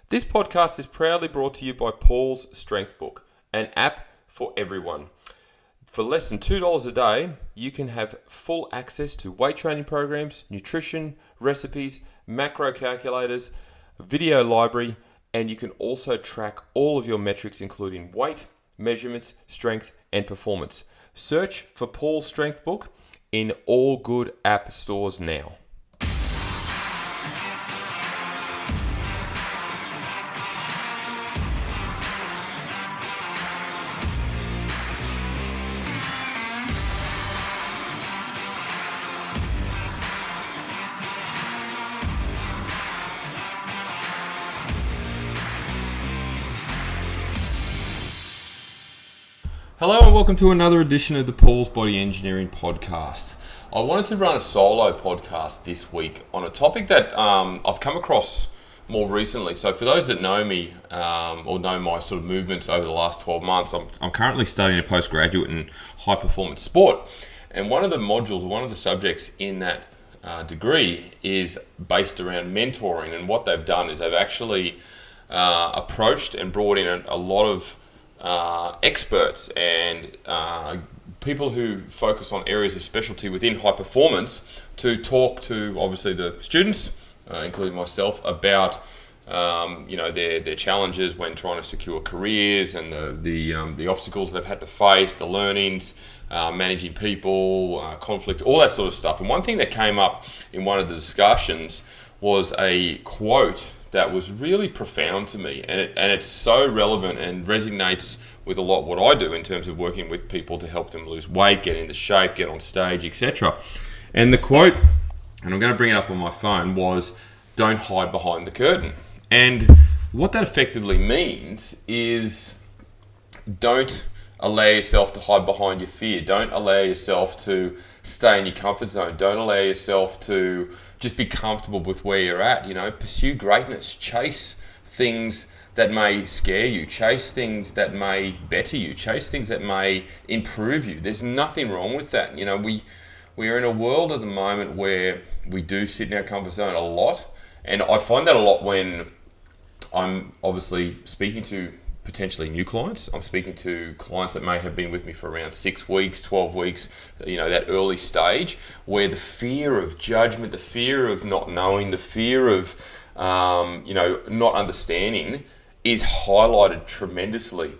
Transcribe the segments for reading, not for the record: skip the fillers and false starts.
This podcast is proudly brought to you by Paul's Strength Book, an app for everyone. For less than $2 a day, you can have full access to weight training programs, nutrition, recipes, macro calculators, video library, and you can also track all of your metrics including weight, measurements, strength, and performance. Search for Paul's Strength Book in all good app stores now. Hello and welcome to another edition of the Paul's Body Engineering Podcast. I wanted to run a solo podcast this week on a topic that I've come across more recently. So for those that know me or know my sort of movements over the last 12 months, I'm currently studying a postgraduate in high performance sport. And one of the modules, one of the subjects in that degree is based around mentoring. And what they've done is they've actually approached and brought in a lot of experts and people who focus on areas of specialty within high performance to talk to obviously the students, including myself, about their challenges when trying to secure careers and the obstacles they've had to face, the learnings, managing people, conflict, all that sort of stuff. And one thing that came up in one of the discussions was a quote that was really profound to me, and it's so relevant and resonates with a lot what I do in terms of working with people to help them lose weight, get into shape, get on stage, etc. And the quote, and I'm going to bring it up on my phone, was "Don't hide behind the curtain." And what that effectively means is don't allow yourself to hide behind your fear. Don't allow yourself to stay in your comfort zone. Don't allow yourself to just be comfortable with where you're at. Pursue greatness. Chase things that may scare you. Chase things that may better you. Chase things that may improve you. There's nothing wrong with that. We are in a world at the moment where we do sit in our comfort zone a lot, and I find that a lot when I'm obviously speaking to potentially new clients. I'm speaking to clients that may have been with me for around 6 weeks, 12 weeks, that early stage where the fear of judgment, the fear of not knowing, the fear of, not understanding is highlighted tremendously.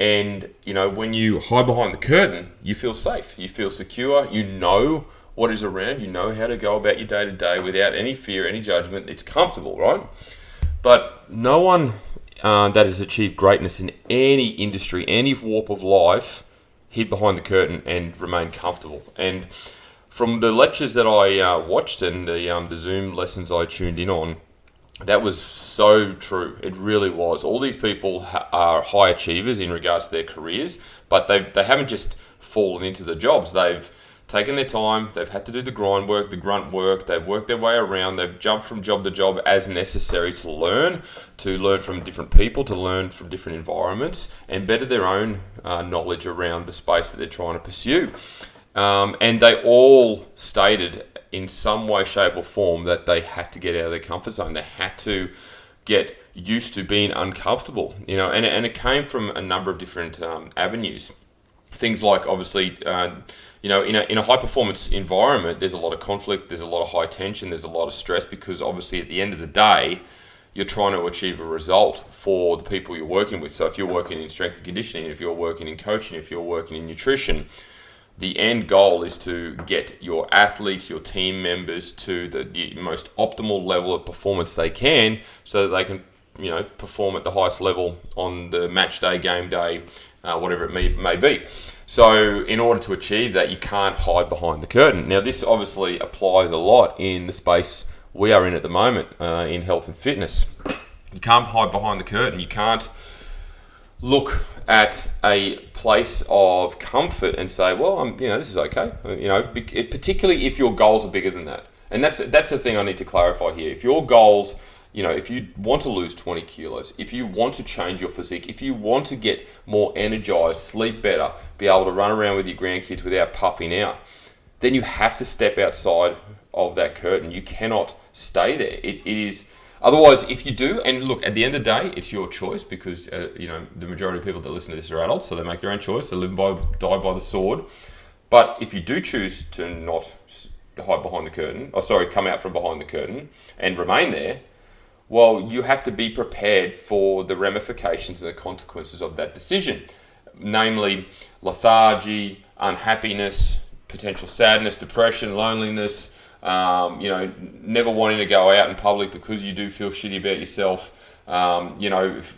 And, when you hide behind the curtain, you feel safe, you feel secure, you know what is around, you know how to go about your day to day without any fear, any judgment. It's comfortable, right? But no one that has achieved greatness in any industry, any warp of life, hid behind the curtain and remained comfortable. And from the lectures that I watched and the Zoom lessons I tuned in on, that was so true. It really was. All these people are high achievers in regards to their careers, but they haven't just fallen into the jobs. They've taken their time, they've had to do the grind work, the grunt work, they've worked their way around, they've jumped from job to job as necessary to learn from different people, to learn from different environments, and better their own knowledge around the space that they're trying to pursue. And they all stated in some way, shape or form that they had to get out of their comfort zone. They had to get used to being uncomfortable, and it came from a number of different avenues. Things like, obviously, in a high performance environment, there's a lot of conflict, there's a lot of high tension, there's a lot of stress, because obviously at the end of the day, you're trying to achieve a result for the people you're working with. So if you're working in strength and conditioning, if you're working in coaching, if you're working in nutrition, the end goal is to get your athletes, your team members to the most optimal level of performance they can, so that they can perform at the highest level on the match day, game day, whatever it may be. So in order to achieve that, you can't hide behind the curtain. Now, this obviously applies a lot in the space we are in at the moment, in health and fitness. You can't hide behind the curtain. You can't look at a place of comfort and say, well, this is okay. Particularly if your goals are bigger than that. And that's the thing I need to clarify here. If your goals, if you want to lose 20 kilos, if you want to change your physique, if you want to get more energized, sleep better, be able to run around with your grandkids without puffing out, then you have to step outside of that curtain. You cannot stay there. It is Otherwise, if you do, and look, at the end of the day, it's your choice because, the majority of people that listen to this are adults, so they make their own choice. They die by the sword. But if you do choose to not hide behind the curtain, come out from behind the curtain and remain there, well, you have to be prepared for the ramifications and the consequences of that decision. Namely, lethargy, unhappiness, potential sadness, depression, loneliness, never wanting to go out in public because you do feel shitty about yourself,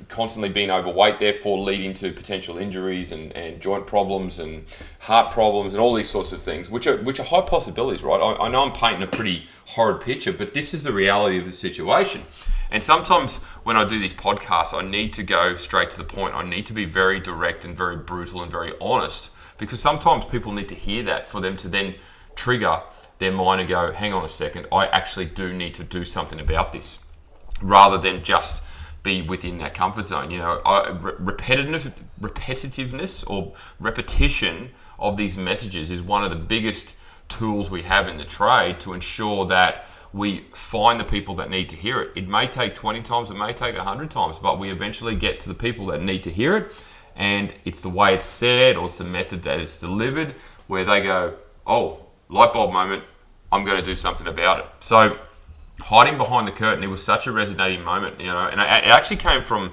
constantly being overweight, therefore leading to potential injuries and joint problems and heart problems and all these sorts of things, which are high possibilities, right? I know I'm painting a pretty horrid picture, but this is the reality of the situation. And sometimes when I do these podcasts, I need to go straight to the point. I need to be very direct and very brutal and very honest, because sometimes people need to hear that for them to then trigger their mind and go, hang on a second, I actually do need to do something about this, rather than just be within that comfort zone. Repetitiveness or repetition of these messages is one of the biggest tools we have in the trade to ensure that we find the people that need to hear it. It may take 20 times, it may take 100 times, but we eventually get to the people that need to hear it. And it's the way it's said, or it's the method that it's delivered, where they go, oh, light bulb moment, I'm going to do something about it. So hiding behind the curtain, it was such a resonating moment, and it actually came from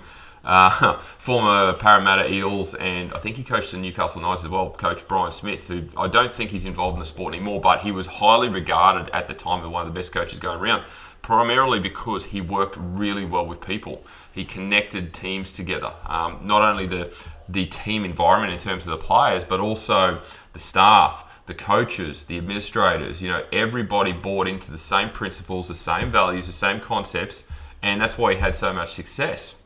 former Parramatta Eels, and I think he coached the Newcastle Knights as well, Coach Brian Smith, who I don't think he's involved in the sport anymore, but he was highly regarded at the time as one of the best coaches going around, primarily because he worked really well with people. He connected teams together, not only the team environment in terms of the players, but also the staff, the coaches, the administrators. Everybody bought into the same principles, the same values, the same concepts, and that's why he had so much success.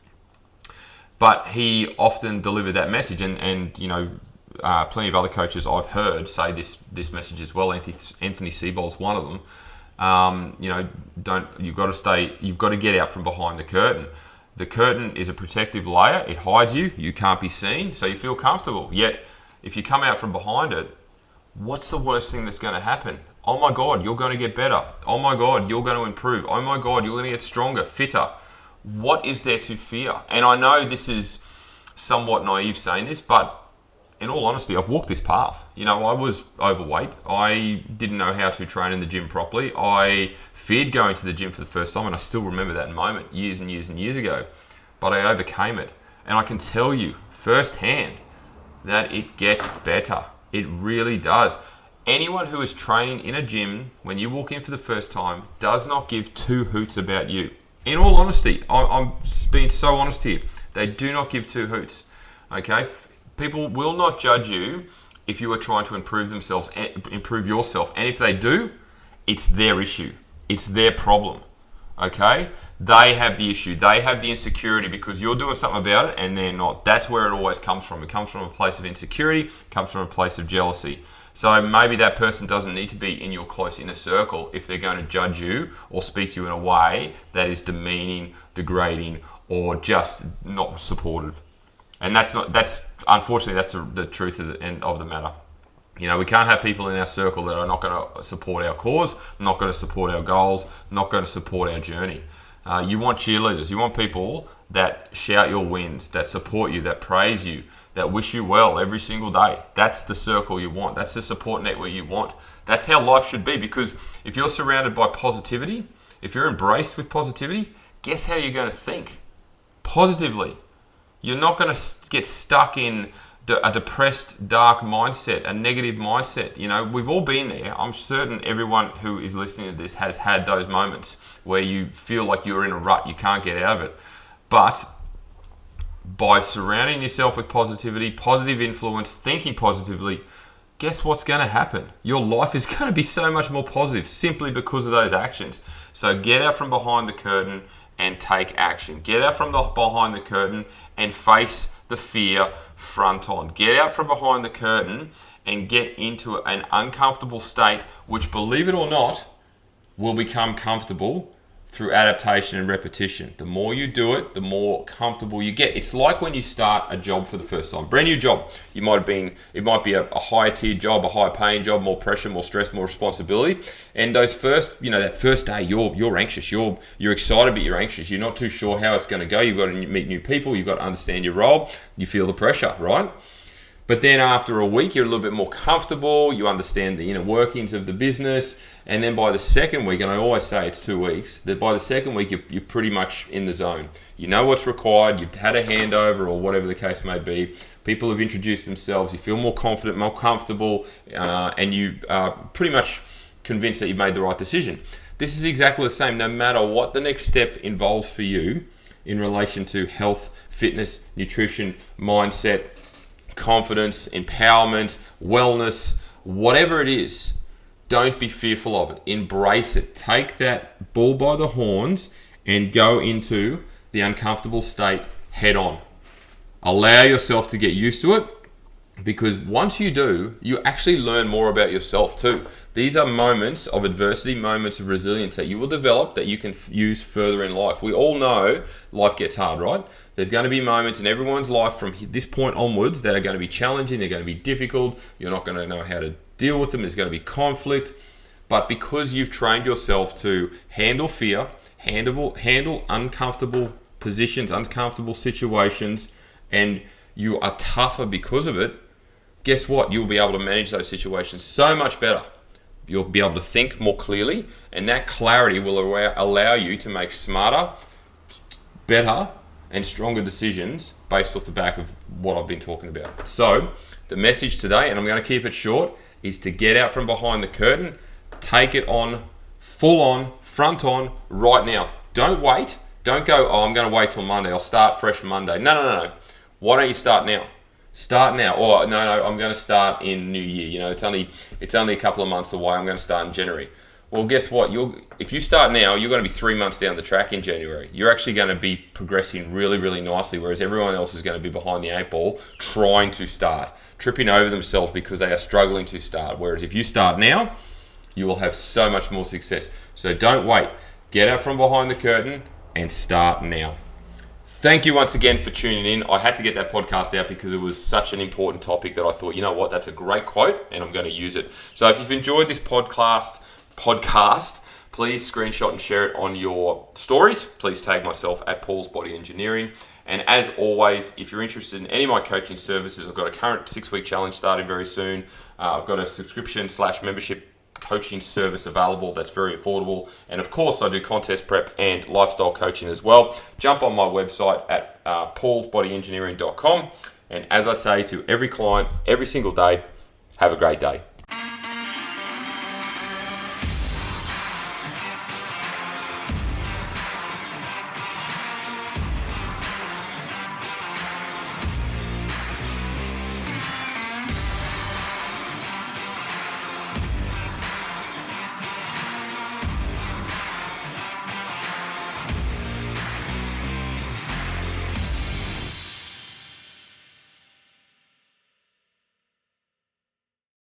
But he often delivered that message, and plenty of other coaches I've heard say this message as well. Anthony Seibol's one of them. You've got to get out from behind the curtain. The curtain is a protective layer. It hides you. You can't be seen, so you feel comfortable. Yet, if you come out from behind it, what's the worst thing that's going to happen? Oh my God, you're going to get better. Oh my God, you're going to improve. Oh my God, you're going to get stronger, fitter. What is there to fear? And I know this is somewhat naive saying this, but in all honesty, I've walked this path. I was overweight. I didn't know how to train in the gym properly. I feared going to the gym for the first time, and I still remember that moment years and years and years ago. But I overcame it. And I can tell you firsthand that it gets better. It really does. Anyone who is training in a gym when you walk in for the first time does not give two hoots about you. In all honesty, I'm being so honest here. They do not give two hoots. Okay? People will not judge you if you are trying to improve yourself. And if they do, it's their issue. It's their problem. Okay? They have the issue. They have the insecurity because you're doing something about it and they're not. That's where it always comes from. It comes from a place of insecurity. It comes from a place of jealousy. So maybe that person doesn't need to be in your close inner circle if they're going to judge you or speak to you in a way that is demeaning, degrading, or just not supportive. And unfortunately, that's the truth of the matter. We can't have people in our circle that are not going to support our cause, not going to support our goals, not going to support our journey. You want cheerleaders. You want people that shout your wins, that support you, that praise you, that wish you well every single day. That's the circle you want. That's the support network you want. That's how life should be, because if you're surrounded by positivity, if you're embraced with positivity, guess how you're going to think? Positively. You're not going to get stuck in a depressed, dark mindset, a negative mindset. We've all been there. I'm certain everyone who is listening to this has had those moments where you feel like you're in a rut, you can't get out of it. But by surrounding yourself with positivity, positive influence, thinking positively, guess what's going to happen? Your life is going to be so much more positive simply because of those actions. So get out from behind the curtain and take action. Get out from behind the curtain and face the fear front on. Get out from behind the curtain and get into an uncomfortable state, which, believe it or not, will become comfortable through adaptation and repetition. The more you do it, the more comfortable you get. It's like when you start a job for the first time. Brand new job. It might be a higher tier job, a higher paying job, more pressure, more stress, more responsibility. And those first, that first day, you're anxious. You're excited, but you're anxious. You're not too sure how it's going to go. You've got to meet new people. You've got to understand your role. You feel the pressure, right? But then after a week, you're a little bit more comfortable. You understand the inner workings of the business. And then by the second week, and I always say it's 2 weeks, that by the second week, you're pretty much in the zone. You know what's required. You've had a handover or whatever the case may be. People have introduced themselves. You feel more confident, more comfortable, and you are pretty much convinced that you've made the right decision. This is exactly the same no matter what the next step involves for you in relation to health, fitness, nutrition, mindset, confidence, empowerment, wellness, whatever it is. Don't be fearful of it. Embrace it. Take that bull by the horns and go into the uncomfortable state head on. Allow yourself to get used to it, because once you do, you actually learn more about yourself too. These are moments of adversity, moments of resilience that you will develop that you can use further in life. We all know life gets hard, right? There's going to be moments in everyone's life from this point onwards that are going to be challenging, they're going to be difficult, you're not going to know how to deal with them, there's going to be conflict. But because you've trained yourself to handle fear, handle uncomfortable positions, uncomfortable situations, and you are tougher because of it, guess what? You'll be able to manage those situations so much better. You'll be able to think more clearly, and that clarity will allow you to make smarter, better, and stronger decisions based off the back of what I've been talking about. So the message today, and I'm going to keep it short, is to get out from behind the curtain, take it on, full on, front on, right now. Don't wait. Don't go, I'm going to wait till Monday. I'll start fresh Monday. No. Why don't you start now? Start now. Or no, I'm going to start in New Year. It's only a couple of months away. I'm going to start in January. Well, guess what? If you start now, you're going to be 3 months down the track in January. You're actually going to be progressing really, really nicely, whereas everyone else is going to be behind the 8 ball trying to start, tripping over themselves because they are struggling to start. Whereas if you start now, you will have so much more success. So don't wait. Get out from behind the curtain and start now. Thank you once again for tuning in. I had to get that podcast out because it was such an important topic that I thought, you know what, that's a great quote and I'm going to use it. So if you've enjoyed this podcast, please screenshot and share it on your stories. Please tag myself at Paul's Body Engineering. And as always, if you're interested in any of my coaching services, I've got a current 6-week challenge starting very soon. I've got a subscription/membership coaching service available that's very affordable. And of course, I do contest prep and lifestyle coaching as well. Jump on my website at paulsbodyengineering.com. And as I say to every client, every single day, have a great day.